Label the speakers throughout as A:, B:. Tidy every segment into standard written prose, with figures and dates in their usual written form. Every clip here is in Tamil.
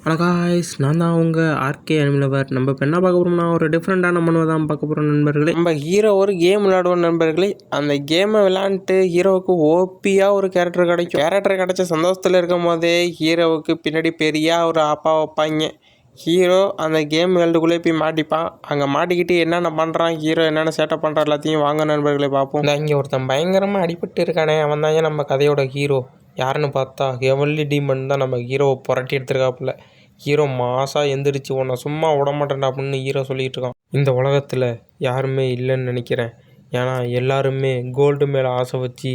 A: ஹலோ காய்ஸ், நான் தான் உங்கள் ஆர்கே அனிமலவர். நம்ம இப்போ என்ன பார்க்க போகிறோம்னா ஒரு டிஃப்ரெண்ட்டான மனுவை தான் பார்க்க போகிறோம் நண்பர்களே. நம்ம ஹீரோ ஒரு கேம் விளையாடுவோம் நண்பர்களே. அந்த கேமை விளையாண்டுட்டு ஹீரோவுக்கு ஓபியாக ஒரு கேரக்டர் கிடைக்கும். கேரக்டர் கிடைச்ச சந்தோஷத்தில் இருக்கும் போதே ஹீரோவுக்கு பின்னாடி பெரிய ஒரு ஆப்பா வைப்பாங்க. ஹீரோ அந்த கேம் வேல்டுக்குள்ளே போய் மாட்டிப்பான். அங்கே மாட்டிக்கிட்டு என்னென்ன பண்ணுறான், ஹீரோ என்னென்ன சேட்டப் பண்ணுறான் எல்லாத்தையும் வாங்க நண்பர்களே பார்ப்போம். இங்கே ஒருத்தன் பயங்கரமாக அடிபட்டு இருக்கானே, அவன் தான் நம்ம கதையோட ஹீரோ. யாருன்னு பார்த்தா ஹெவன்லி டீமன் தான் நம்ம ஹீரோவை புரட்டி எடுத்துருக்காப்புல. ஹீரோ மாசாக எந்திரிச்சு உன்னை சும்மா விடமாட்டேன்டா அப்படின்னு ஹீரோ சொல்லிகிட்டு இருக்கான். இந்த உலகத்தில் யாருமே இல்லைன்னு நினைக்கிறேன். ஏன்னா எல்லாருமே கோல்டு மேலே ஆசை வச்சு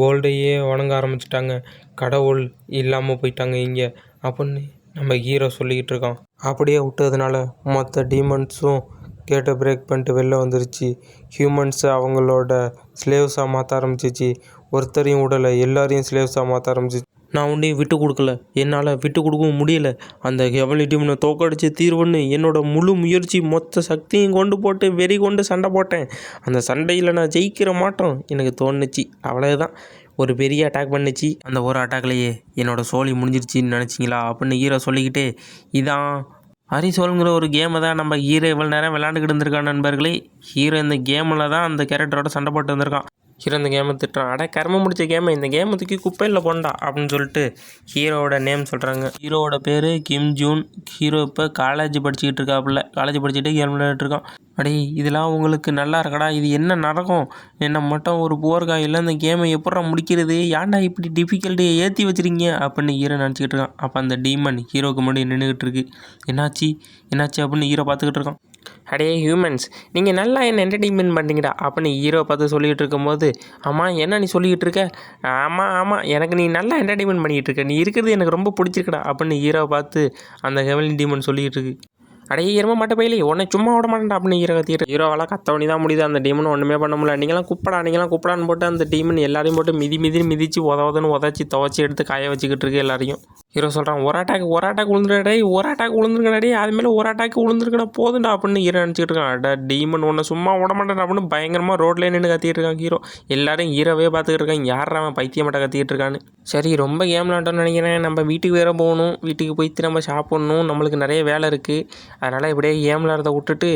A: கோல்டையே வணங்க ஆரம்பிச்சிட்டாங்க. கடவுள் இல்லாமல் போயிட்டாங்க இங்கே அப்படின்னு நம்ம ஹீரோ சொல்லிக்கிட்டு இருக்கான். அப்படியே விட்டதுனால மொத்த டீமன்ஸும் கேட்டை பிரேக் பண்ணிட்டு வெளில வந்துருச்சு. ஹியூமன்ஸை அவங்களோட ஸ்லேவ்ஸாக மாற்ற ஆரம்பிச்சிச்சு. ஒருத்தரையும் விடலை, எல்லாரையும் ஸ்லேவ்ஸாக மாற்ற ஆரம்பிச்சிச்சு. நான் ஒன்றையும் விட்டு கொடுக்கல, என்னால் விட்டு கொடுக்கவும் முடியலை. அந்த ஹெவன்லி டீமனை தோக்கடிச்சு தீர்வுன்னு என்னோடய முழு முயற்சி மொத்த சக்தியும் கொண்டு போட்டு வெறி கொண்டு சண்டை போட்டேன். அந்த சண்டையில் நான் ஜெயிக்கிற மாட்டோம் எனக்கு தோணுச்சு. அவ்வளோதான், ஒரு பெரிய அட்டாக் பண்ணிச்சு. அந்த ஒரு அட்டாக்லேயே என்னோடய சோழி முடிஞ்சிருச்சின்னு நினச்சிங்களா அப்படின்னு ஹீரோ சொல்லிக்கிட்டு, இதான் ஹரிசோல்ங்கிற ஒரு கேமை தான் நம்ம ஹீரோ இவ்வளோ நேரம் விளையாண்டுக்கிட்டு இருந்திருக்கான் நண்பர்களே. ஹீரோ இந்த கேமில் தான் அந்த கேரக்டரோட சண்டை போட்டு வந்திருக்கான். ஹீரோ இந்த கேமை திட்டுறான். அட கர்ம முடிச்ச கேமை, இந்த கேமை தூக்கி குப்பையில் போண்டா அப்படின்னு சொல்லிட்டு ஹீரோவோட நேம் சொல்கிறாங்க. ஹீரோவோட பேர் கிம் ஜூன். ஹீரோ இப்போ காலேஜ் படிச்சுக்கிட்டு இருக்காப்புல. காலேஜ் படிச்சுட்டு கேம் விளையாடிட்டு இருக்கான். அடே இதெல்லாம் உங்களுக்கு நல்லா இருக்கடா, இது என்ன நடக்கும், என்ன மட்டும் ஒரு போர்காயில் இந்த கேமை எப்படா முடிக்கிறது, ஏன்டா இப்படி டிஃபிகல்ட்டியை ஏற்றி வச்சுருங்க அப்படின்னு ஹீரோ நினச்சிக்கிட்டு இருக்கான். அப்போ அந்த டீமன் ஹீரோவுக்கு முன்னாடி நின்றுக்கிட்டு இருக்கு. என்னாச்சு அப்படின்னு ஹீரோ பார்த்துக்கிட்டு இருக்கான். அடே ஹியூமன்ஸ், நீங்கள் நல்லா என்ன என்டர்டெயின்மெண்ட் பண்ணிங்கடா அப்படின்னு ஹீரோ பார்த்து சொல்லிகிட்டு இருக்கும்போது, ஆமாம் என்ன நீ சொல்லிக்கிட்டு இருக்க, ஆமாம் எனக்கு நீ நல்லா என்டர்டெயின்மெண்ட் பண்ணிக்கிட்டு இருக்க, நீ இருக்கிறது எனக்கு ரொம்ப பிடிச்சிருக்கடா அப்படின்னு ஹீரோவை பார்த்து அந்த ஹெவன்லி டீமன் சொல்லிகிட்டு இருக்கு. அடையே இரும மாட்ட பையிலே உன்னை சும்மா விட மாட்டேன்டா அப்படின்னு ஹீரோ கத்திட்டு ஹீரோவெல்லாம் கத்தவணி தான் முடியுது. அந்த டீமன் ஒன்றுமே பண்ண முடியல. நீங்களாம் கூப்பிடான்னு போட்டு அந்த டீமன் எல்லாரையும் போட்டு மிதிச்சு உதச்சி துவச்சி எடுத்து காய வச்சுக்கிட்டு இருக்கு எல்லாரையும். ஹீரோ சொல்கிறான், ஒரு அட்டாக் விழுந்துருக்கடே அதுமாரி ஒரு அட்டாக் விழுந்துருக்கடா போதுண்டா அப்படின்னு ஹீரோ நினச்சிக்கிட்டு இருக்கான். அட டீமன் ஒன்று சும்மா விட மாட்டேன் அப்படின்னு பயங்கரமாக ரோட்லேயே நின்று கத்திட்டு இருக்கான் ஹீரோ. எல்லாரும் ஹீரோவே பார்த்துக்கிட்டு இருக்காங்க, யார் அவன் பைத்தியம் மட்டும் கத்திக்கிட்டு இருக்கான்னு. சரி ரொம்ப கேம் விளாண்டோன்னு நினைக்கிறேன், நம்ம வீட்டுக்கு வேறு போகணும், வீட்டுக்கு போய்த்து நம்ம சாப்பிட்ணும், நம்மளுக்கு நிறைய வேலை இருக்குது. அதனால் இப்படியே கேம் விளாட்றத விட்டுட்டு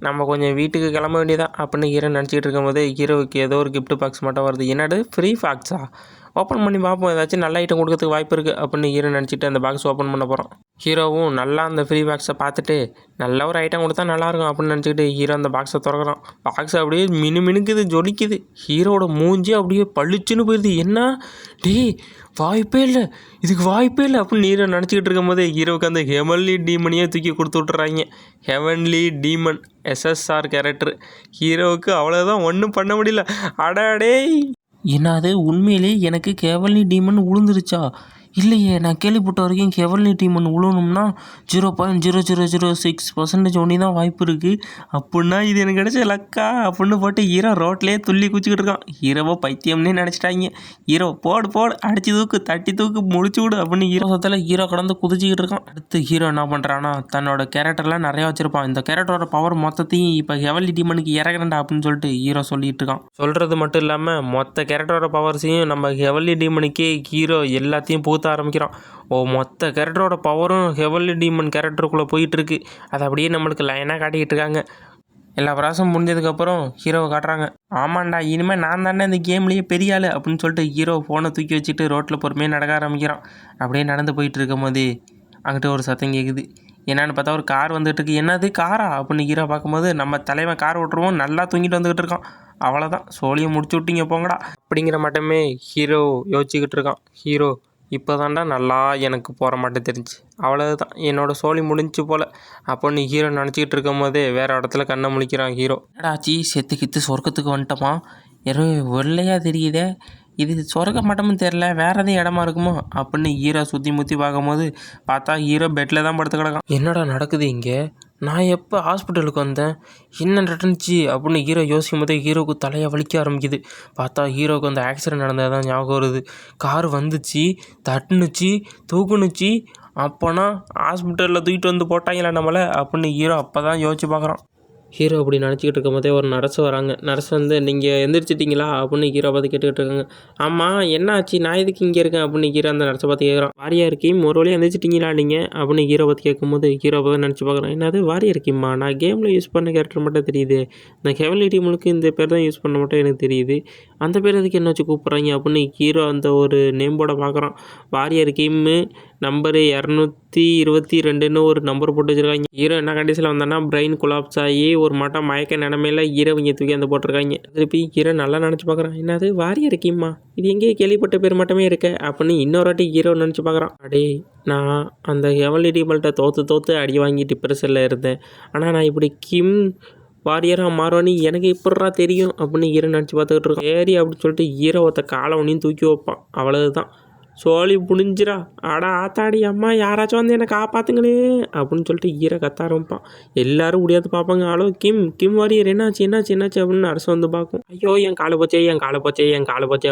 A: நம்ம கொஞ்சம் வீட்டுக்கு கிளம்ப வேண்டியதான் அப்படின்னு ஹீரோ நினச்சிக்கிட்டு இருக்கும்போது ஹீரோவுக்கு ஏதோ ஒரு கிஃப்ட் பாக்ஸ் மட்டும் வருது. என்னது ஃப்ரீ பாக்ஸா, ஓப்பன் பண்ணி பார்ப்போம், ஏதாச்சும் நல்ல ஐட்டம் கொடுக்கறதுக்கு வாய்ப்பு இருக்குது அப்படின்னு ஹீரோ நினச்சிட்டு அந்த பாக்ஸ் ஓப்பன் பண்ண போகிறோம். ஹீரோவும் நல்லா அந்த ஃப்ரீ பாக்ஸை பார்த்துட்டு நல்ல ஒரு ஐட்டம் கொடுத்தா நல்லாயிருக்கும் அப்படின்னு நினச்சிக்கிட்டு ஹீரோ அந்த பாக்ஸை திறக்கிறான். பாக்ஸ் அப்படியே மினுக்குது, ஜொலிக்குது. ஹீரோவோட மூஞ்சி அப்படியே பளிச்சுன்னு போயிடுது. என்ன வாய்ப்பே இல்லை அப்படின்னு ஹீரோ நினச்சிக்கிட்டு இருக்கும் போதே ஹீரோவுக்கு அந்த ஹெவன்லி டீமனையே தூக்கி கொடுத்து விட்டுறாங்க. Heavenly demon SSR character. ஹீரோவுக்கு அவ்வளோதான், ஒன்றும் பண்ண முடியல. அடாடே என்னது உண்மையிலே எனக்கு ஹெவன்லி டீமன் உளுந்துருச்சா? இல்லையே, நான் கேள்விப்பட்ட வரைக்கும் ஹெவன்லி டீமன் உழணும்னா 0.0006% ஒன்றி தான் வாய்ப்பு இருக்குது. அப்படின்னா இது எனக்கு கிடைச்ச லக்கா அப்படின்னு போட்டு ஹீரோ ரோட்லேயே துள்ளி குச்சிக்கிட்டு இருக்கான். ஹீரோவை பைத்தியம்னே நினச்சிட்டாங்க. ஹீரோ போடு அடிச்சு தூக்கு, தட்டி தூக்கு, முடிச்சு விடு அப்படின்னு ஹீரோ சத்தில் ஹீரோ கடந்து குதிச்சிக்கிட்டு இருக்கான். அடுத்து ஹீரோ என்ன பண்ணுறான்னா தன்னோட கேரக்டர்லாம் நிறையா வச்சுருப்பான். இந்த கேரக்டரோட பவர் மொத்தத்தையும் இப்போ ஹெவன்லி டீமனுக்கு இறங்குறேன்டா அப்படின்னு சொல்லிட்டு ஹீரோ சொல்லிட்டு இருக்கான். சொல்கிறது மட்டும் இல்லாமல் மொத்த கேரக்டரோட பவர்ஸையும் நம்ம ஹெவன்லி டீமனுக்கே ஹீரோ எல்லாத்தையும் பூத்த ஆரம்பிக்கிறான். மொத்த கேரக்டரோட பவரும் ஹெவன்லி டீமன் கேரக்டருக்குள்ளே போயிட்டுருக்கு. அதை அப்படியே நம்மளுக்கு லைனாக காட்டிக்கிட்டு இருக்காங்க. எல்லா ப்ராசஸும் முடிஞ்சதுக்கப்புறம் ஹீரோவை காட்டுறாங்க. ஆமாண்டா, இனிமேல் நான் தானே இந்த கேம்லேயே பெரிய ஆள் அப்படின்னு சொல்லிட்டு ஹீரோ ஃபோனை தூக்கி வச்சுட்டு ரோட்டில் பொறுமையாக நடக்க ஆரம்பிக்கிறான். அப்படியே நடந்து போயிட்டு இருக்கும் போது அங்கிட்ட ஒரு சத்தம் கேட்குது. என்னான்னு பார்த்தா ஒரு கார் வந்துட்டு இருக்கு. என்னது காரா அப்படின்னு ஹீரோ பார்க்கும்போது நம்ம தலைவன் கார் ஓட்டுருவோம் நல்லா தூங்கிட்டு வந்துக்கிட்டு இருக்கான். அவ்வளோதான், சோழியை முடிச்சு விட்டீங்க போங்கடா அப்படிங்கிற மட்டுமே ஹீரோ யோசிச்சுக்கிட்டு இருக்கான். ஹீரோ இப்போ தாண்டா நல்லா எனக்கு போகிற மாட்டேன் தெரிஞ்சு, அவ்வளோதான் என்னோடய சோழி முடிஞ்சு போல் அப்போன்னு ஹீரோ நினச்சிக்கிட்டு இருக்கும் போதே வேறு இடத்துல கண்ணை முழிக்கிறான் ஹீரோ. ஆச்சி செத்துக்கித்து சொர்க்கத்துக்கு வந்துட்டோமா, யாரும் வெள்ளையாக தெரியுதே, இது சொர்க்க மட்டமும் தெரில, வேறு எதுவும் இடமா இருக்குமோ அப்படின்னு ஹீரோ சுற்றி முற்றி பார்க்கும்போது பார்த்தா ஹீரோ பெட்டில் தான் படுத்து கிடக்கான். என்னடா நடக்குது இங்கே, நான் எப்போ ஹாஸ்பிட்டலுக்கு வந்தேன், என்ன நடந்துச்சு அப்படின்னு ஹீரோ யோசிக்கும் போதே ஹீரோவுக்கு தலையை வலிக்க ஆரம்பிக்குது. பார்த்தா ஹீரோவுக்கு அந்த ஆக்சிடென்ட் நடந்தது தான் ஞாபகம் வருது. கார் வந்துச்சு, தட்டுனுச்சு, தூக்குனுச்சு, அப்போனா ஹாஸ்பிட்டலில் தூக்கிட்டு வந்து போட்டாங்களா நம்மளை அப்படின்னு ஹீரோ அப்போ தான் யோசிச்சு பார்க்குறான். ஹீரோ அப்படி நினச்சிக்கிட்டு இருக்கும் போதே ஒரு நர்ஸ் வராங்க. நர்ஸ் வந்து நீங்கள் எந்திரிச்சிட்டிங்களா அப்படின்னு ஹீரோ பார்த்து கேட்டுக்கிட்டு இருக்காங்க. ஆமாம் என்ன ஆச்சு, நான் எதுக்கு இங்கே இருக்கேன் அப்படின்னு ஹீரோ அந்த நர்ஸை பார்த்து கேட்குறான். வாரியார் கிம் ஒரு வழியாக எந்திரிச்சிட்டிங்களா நீங்கள் அப்படின்னு ஹீரோ பார்த்து கேட்கும்போது ஹீரோ பார்த்து நினச்சி பார்க்குறான். என்னது வாரியார் கிம்மா, நான் கேமில் யூஸ் பண்ண கேரக்டர் மட்டும் தெரியுது, இந்த ஹெவன்லி டீமுக்கு இந்த பேர் தான் யூஸ் பண்ண மட்டும் எனக்கு தெரியுது, அந்த பேர் எதுக்கு என்ன வச்சு கூப்பிட்றாங்க அப்படின்னு ஹீரோ அந்த ஒரு நேம் போர்டை பார்க்குறான். வாரியார் கிம்மு நம்பரு 222ன்னு ஒரு நம்பர் போட்டு வச்சுருக்காங்க. ஹீரோ என்ன கண்டிஷனில் வந்தான்னா பிரெயின் கொலாப்ஸ் ஆகி ஒரு மாட்டம் மயக்க நிலமையில ஹீரோ இங்கே தூக்கி அந்த போட்டிருக்காங்க. திருப்பி ஹீரோ நல்லா நினச்சி பார்க்குறான். என்னது வாரியார் கிம்மா, இது எங்கேயே கேள்விப்பட்ட பேர் மட்டுமே இருக்க அப்படின்னு இன்னொரு வாட்டி ஹீரோ நினச்சி பார்க்குறான். அடே நான் அந்த ஹெவன்லி டீமல்கிட்ட தோற்று அடி வாங்கி டிப்ரெஷனில் இருந்தேன், ஆனால் நான் இப்படி கிம் வாரியராக மாறுவானி எனக்கு எப்பட்றா தெரியும் அப்படின்னு ஹீரோ நினச்சி பார்த்துக்கிட்டு இருக்கோம். சரி அப்படின்னு சொல்லிட்டு ஹீரோ ஒருத்த காலை ஒன்றையும் தூக்கி வைப்பான். அவ்வளவுதான், சோழி புடிஞ்சிரா. ஆடா ஆத்தாடி அம்மா, யாராச்சும் வந்து என்னை காப்பாற்றுங்களே அப்படின்னு சொல்லிட்டு ஹீரோ கத்த ஆரம்பிப்பான். எல்லாரும் முடியாது பார்ப்பாங்க. ஹலோ கிம் வாரியர் என்னாச்சு அப்படின்னு அரசு வந்து பார்க்கும். ஐயோ என் காலை போச்சே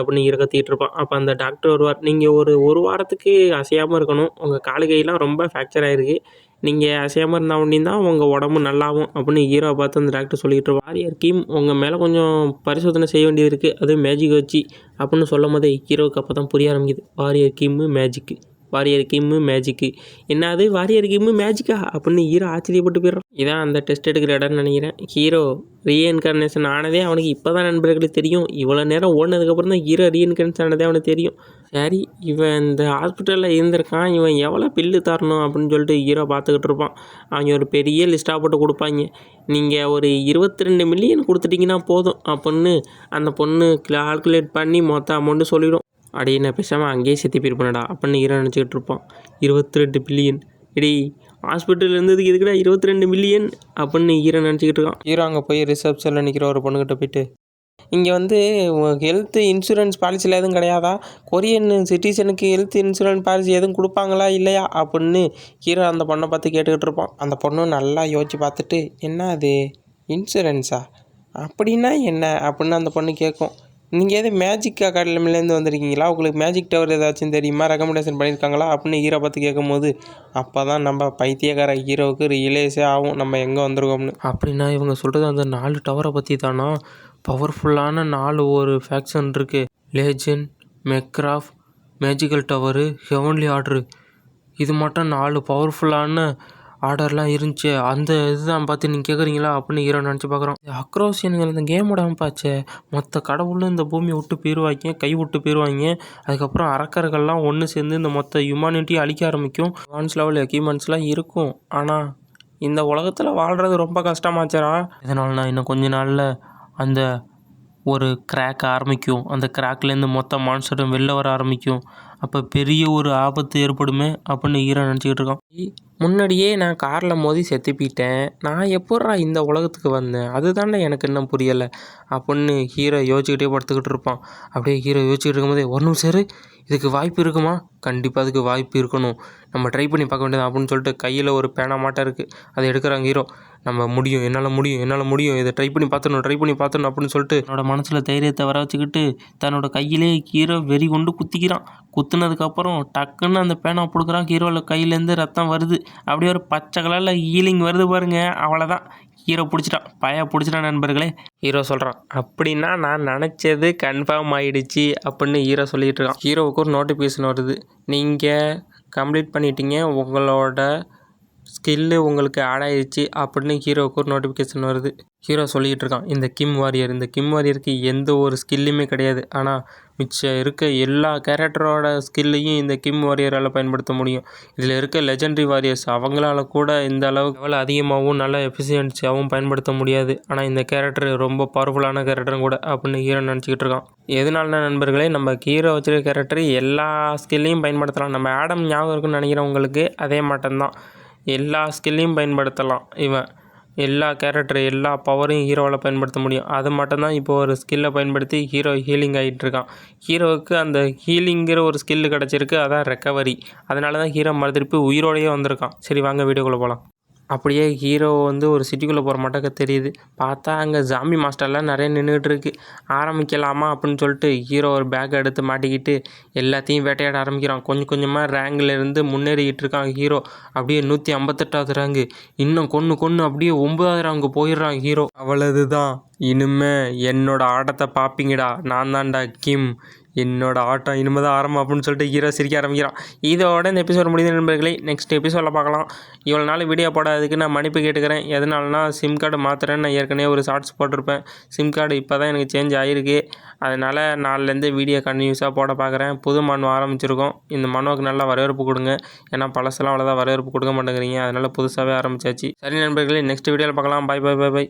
A: அப்படின்னு ஹீரோ கத்திக்கிட்டு இருப்பான். அப்போ அந்த டாக்டர் வருவார். நீங்கள் ஒரு வாரத்துக்கு அசையாமல் இருக்கணும், உங்கள் காலு கையெல்லாம் ரொம்ப ஃப்ராக்சர் ஆகிருக்கு, நீங்கள் அசையாமல் இருந்தால் ஒன்றியும் தான் உங்கள் உடம்பு நல்லாகும் அப்படின்னு ஹீரோவை பார்த்து அந்த டாக்டர் சொல்லிக்கிட்டு இருப்பார். வாரியர் கிம் உங்கள் மேலே கொஞ்சம் பரிசோதனை செய்ய வேண்டியது இருக்குது, அது மேஜிக் வச்சு அப்படின்னு சொல்லும் போதே ஹீரோவுக்கு அப்போ தான் புரிய ஆரம்பிக்குது. வாரியர் கிம்மு மேஜிக்கு என்னது, வாரியர் கிம்மு மேஜிக்கா அப்படின்னு ஹீரோ ஆச்சரியப்பட்டு போயிடுறான். இதான் அந்த டெஸ்ட் எடுக்கிற இடம்னு நினைக்கிறேன். ஹீரோ ரீஎன்கார்னேஷன் ஆனதே அவனுக்கு இப்போ தான் நண்பர்களுக்கு தெரியும். இவ்வளோ நேரம் ஓடினதுக்கப்புறம் தான் ஹீரோ ரீஎன்கார்னேஷன் ஆனதே அவனுக்கு தெரியும். சரி இவன் இந்த ஹாஸ்பிட்டலில் இருந்திருக்கான், இவன் எவ்வளோ பில்லு தரணும் அப்படின்னு சொல்லிட்டு ஹீரோ பார்த்துக்கிட்டு இருப்பான். அவங்க ஒரு பெரிய லிஸ்ட்டாக போட்டு கொடுப்பாங்க. நீங்கள் ஒரு 22 மில்லியன் கொடுத்துட்டிங்கன்னா போதும் அப்படின்னு அந்த பொண்ணு கால்குலேட் பண்ணி மொத்த அமௌண்ட்டு சொல்லிவிடும். அடி நான் பேசாமல் அங்கேயே செத்து போயிருப்பேனடா அப்படின்னு ஹீரோ நினச்சிக்கிட்டு இருப்பான். 22 பில்லியன் இடி ஹாஸ்பிட்டல் இருந்ததுக்கு எதுக்குடா 22 மில்லியன் அப்படின்னு ஹீரோ நினச்சிக்கிட்டு இருக்கான். ஹீரோ அங்கே போய் ரிசப்ஷனில் நிற்கிற ஒரு பொண்ணுக்கிட்ட போயிட்டு, இங்கே வந்து ஹெல்த் இன்சூரன்ஸ் பாலிசியில் எதுவும் கிடையாதா, கொரியன் சிட்டிசனுக்கு ஹெல்த் இன்சூரன்ஸ் பாலிசி எதுவும் கொடுப்பாங்களா இல்லையா அப்படின்னு ஹீரோ அந்த பொண்ணை பார்த்து கேட்டுக்கிட்டு இருப்பான். அந்த பொண்ணு நல்லா யோசிச்சு பார்த்துட்டு, என்ன அது இன்சூரன்ஸா அப்படின்னா என்ன அப்படின்னு அந்த பொண்ணு கேட்கும். நீங்கள் எது மேஜிக் அகாடமிலேருந்து வந்திருக்கீங்களா, உங்களுக்கு மேஜிக் டவர் ஏதாச்சும் தெரியுமா, ரெக்கமெண்டேஷன் பண்ணியிருக்காங்களா அப்படின்னு ஹீரோ பார்த்து கேட்கும்போது அப்போ தான் நம்ம பைத்தியக்கார ஹீரோவுக்கு ரியலைஸே ஆகும் நம்ம எங்கே வந்திருக்கோம்னு. அப்படின்னா இவங்க சொல்கிறது அந்த 4 டவரை பற்றி தானா, பவர்ஃபுல்லான 4 ஒரு ஃபேக்ஷன் இருக்குது, லேஜெண்ட், மெக்ராஃப், மேஜிக்கல் டவரு, ஹெவன்லி ஆர்டரு, இது மட்டும் 4 பவர்ஃபுல்லான ஆர்டர்லாம் இருந்துச்சு. அந்த இதுதான் பார்த்து நீங்கள் கேட்குறீங்களா அப்படின்னு ஹீரோ நினச்சி பார்க்குறோம். அக்ரோசியனுங்க இந்த கேமோட அமைப்பாச்சே, மொத்த கடவுளும் இந்த பூமியை விட்டு போயிடுவாங்க, கை விட்டு போயிடுவாங்க. அதுக்கப்புறம் அரக்கர்கள்லாம் ஒன்று சேர்ந்து இந்த மொத்த ஹியூமானிட்டியை அழிக்க ஆரம்பிக்கும். அட்வான்ஸ் லெவல் எக்யூப்மெண்ட்ஸ்லாம் இருக்கும், ஆனால் இந்த உலகத்தில் வாழ்கிறது ரொம்ப கஷ்டமாச்சரா. இதனால் நான் இன்னும் கொஞ்ச நாளில் அந்த ஒரு கிராக் ஆரம்பிக்கும், அந்த கிராக்லேருந்து மொத்த மான்ஸ்டரும் வெளில வர ஆரம்பிக்கும், அப்போ பெரிய ஒரு ஆபத்து ஏற்படுமே அப்படின்னு ஹீரோ நினச்சிக்கிட்டு இருக்கான். முன்னாடியே நான் காரில் மோதி செத்து போயிட்டேன், நான் எப்போட்றா இந்த உலகத்துக்கு வந்தேன், அதுதானே எனக்கு இன்னும் புரியலை அப்படின்னு ஹீரோ யோசிச்சுக்கிட்டே படுத்துக்கிட்டு இருப்பான். அப்படியே ஹீரோ யோசிச்சுக்கிட்டு இருக்கும்போதே ஒரு நிமிஷம் இதுக்கு வாய்ப்பு இருக்குமா, கண்டிப்பாக அதுக்கு வாய்ப்பு இருக்கணும், நம்ம ட்ரை பண்ணி பார்க்க வேண்டியது அப்படின்னு சொல்லிட்டு கையில் ஒரு பேனா மாட்டம் இருக்குது, அதை எடுக்கிறாங்க ஹீரோ. நம்ம முடியும், என்னால் முடியும், இதை ட்ரை பண்ணி பார்த்துடணும் அப்படின்னு சொல்லிட்டு என்னோட மனசில் தைரியத்தை வர வச்சுக்கிட்டு தன்னோட கையிலே ஹீரோ வெறி கொண்டு குத்திக்கிறான். குத்துனதுக்கப்புறம் டக்குன்னு அந்த பேனா பிடுக்குறான். ஹீரோவில் கையிலேருந்து ரத்தம் வருது, அப்படியே ஒரு பச்சை கலரில் ஹீலிங் வருது பாருங்க. அவ்வளோதான், ஹீரோ பிடிச்சிட்டான் நண்பர்களே. ஹீரோ சொல்கிறான், அப்படின்னா நான் நினச்சது கன்ஃபார்ம் ஆகிடுச்சு அப்படின்னு ஹீரோ சொல்லிகிட்டு இருக்கான். ஹீரோவுக்கு ஒரு நோட்டிஃபிகேஷன் வருது, நீங்கள் கம்ப்ளீட் பண்ணிட்டீங்க, உங்களோட ஸ்கில்லு உங்களுக்கு ஆட் ஆகிடுச்சு அப்படின்னு ஹீரோவுக்கு ஒரு நோட்டிஃபிகேஷன் வருது. ஹீரோ சொல்லிகிட்டு இருக்கான், இந்த கிம் வாரியருக்கு எந்த ஒரு ஸ்கில்லுமே கிடையாது, ஆனால் மிச்சம் இருக்க எல்லா கேரக்டரோட ஸ்கில்லையும் இந்த கிம் வாரியரால் பயன்படுத்த முடியும். இதில் இருக்க லெஜெண்டரி வாரியர்ஸ் அவங்களால கூட இந்த அளவுக்கு எவ்வளோ அதிகமாகவும் நல்ல எஃபிஷியன்சியாகவும் பயன்படுத்த முடியாது, ஆனால் இந்த கேரக்டர் ரொம்ப பவர்ஃபுல்லான கேரக்டரும் கூட அப்படின்னு ஹீரோ நினச்சிக்கிட்டு இருக்கான். எதனால நண்பர்களே, நம்ம ஹீரோ வச்சுருக்க கேரக்டர் எல்லா ஸ்கில்லையும் பயன்படுத்தலாம். நம்ம ஆடம் ஞாபகம் இருக்குன்னு நினைக்கிறவங்களுக்கு அதே மாட்டம்தான், எல்லா ஸ்கில்லையும் பயன்படுத்தலாம். இவன் எல்லா கேரக்டர் எல்லா பவரையும் ஹீரோவால் பயன்படுத்த முடியும். அது மட்டும்தான் இப்போ ஒரு ஸ்கில்லை பயன்படுத்தி ஹீரோ ஹீலிங் ஆகிட்டு இருக்கான். ஹீரோவுக்கு அந்த ஹீலிங்கிற ஒரு ஸ்கில்லு கிடச்சிருக்கு, அதான் ரெக்கவரி. அதனால தான் ஹீரோ மறுதிருப்பி உயிரோடையே வந்திருக்கான். சரி வாங்க வீடியோக்குள்ளே போகலாம். அப்படியே ஹீரோ வந்து ஒரு சிட்டிக்குள்ளே போகிற மாட்டக்க தெரியுது. பார்த்தா அங்கே ஜாம்பி மாஸ்டர்லாம் நிறைய நின்றுட்டு இருக்கு. ஆரம்பிக்கலாமா அப்படின்னு சொல்லிட்டு ஹீரோ ஒரு பேக் எடுத்து மாட்டிக்கிட்டு எல்லாத்தையும் வேட்டையாட ஆரம்பிக்கிறான். கொஞ்சம் கொஞ்சமாக ரேங்கில் இருந்து முன்னேறிக்கிட்டு இருக்கான் ஹீரோ. அப்படியே 158வது ரேங்கு. இன்னும் கொன்று அப்படியே 9வது ரேங்கு போயிடுறான் ஹீரோ. அவ்வளவுதான், இனிமே என்னோட ஆட்டத்தை பார்ப்பீங்கடா, நான் தான்டா கிம், என்னோட ஆட்டம் இனிமேல் தான் ஆரம்பம் அப்படின்னு சொல்லிட்டு ஹீரோ சிரிக்க ஆரம்பிக்கிறான். இதோட இந்த எபிசோட் முடியுது நண்பர்களே. நெக்ஸ்ட் எபிசோடில் பார்க்கலாம். இவ்வளோ நாள் வீடியோ போடாததுக்கு நான் மன்னிப்பு கேட்டுக்கிறேன். எதனாலனா சிம் கார்டு மாற்றுறேன்னு நான் ஏற்கனவே ஒரு ஷார்ட்ஸ் போட்டிருப்பேன். சிம் கார்டு இப்போ தான் எனக்கு சேஞ்ச் ஆகிருக்கு. அதனால் நாளிலேருந்து வீடியோ கண்டினியூஸாக போட பார்க்குறேன். புது மனு ஆரம்பிச்சிருக்கோம். இந்த மனுவுக்கு நல்லா வரவேற்பு கொடுங்க. ஏன்னா பழசெல்லாம் அவ்வளோதான் வரவேற்பு கொடுக்க மாட்டேங்கிறீங்க. அதனால் புதுசாகவே ஆரம்பிச்சாச்சு. சரி நண்பர்களே, நெக்ஸ்ட் வீடியோவில் பார்க்கலாம். Bye bye bye by.